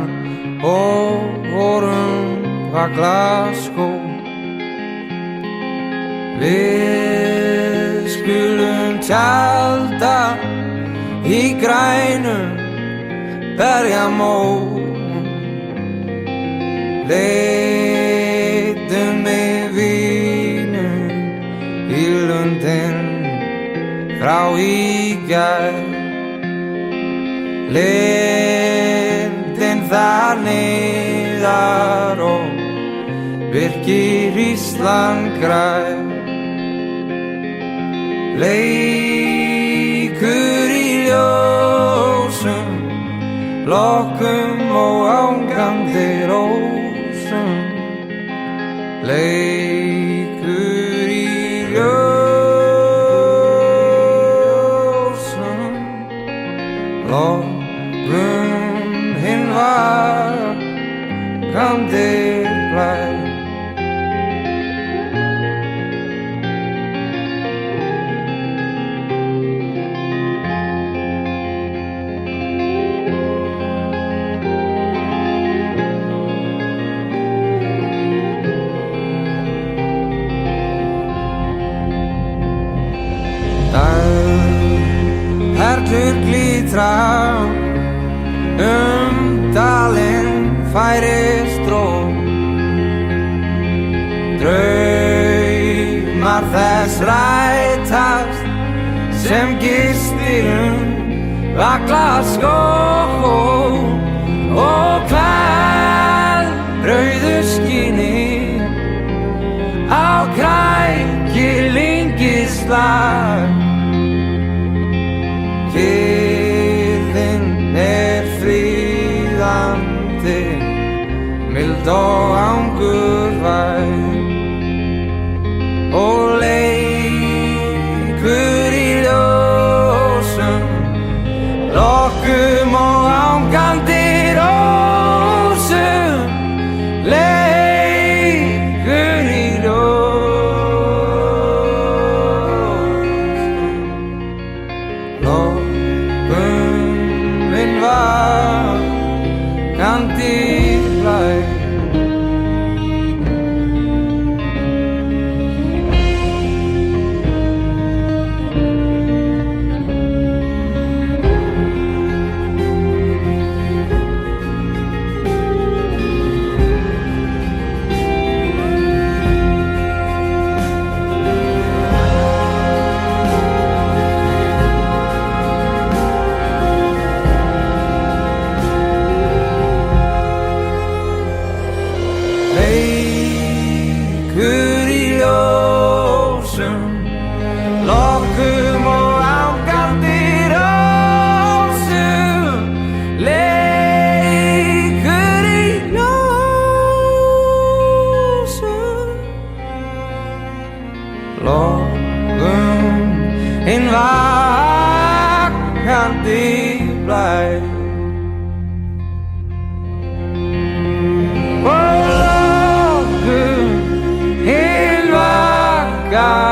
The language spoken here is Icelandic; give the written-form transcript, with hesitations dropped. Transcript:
okkar og vorum var Glasgow. Við skulum tjalda í grænum berjamóum. Leitum við vínum í lundin frá í gær. Lindin þar niðar og virkir Ísland grær. Leikur í ljósum, lokkum og ángandi rósum. Leikur í ljósum, lokkum hinn vakandi blær. Perlur glitra dalinn færist róm. Draumar þess rætast sem gistir var Glasgow og klæð rauðu skíni á krækilingislag. Kyrrðin fríðandi, mild og angurvær. Og leikur í ljósum, lokkum og ángandi rósum. Leikur í ljósum, lokkum hinn vakandi blær. Leikur í ljósum, lokkum og ángandi rósum. Leikur í ljósum, lokkum hinn vakandi blær. God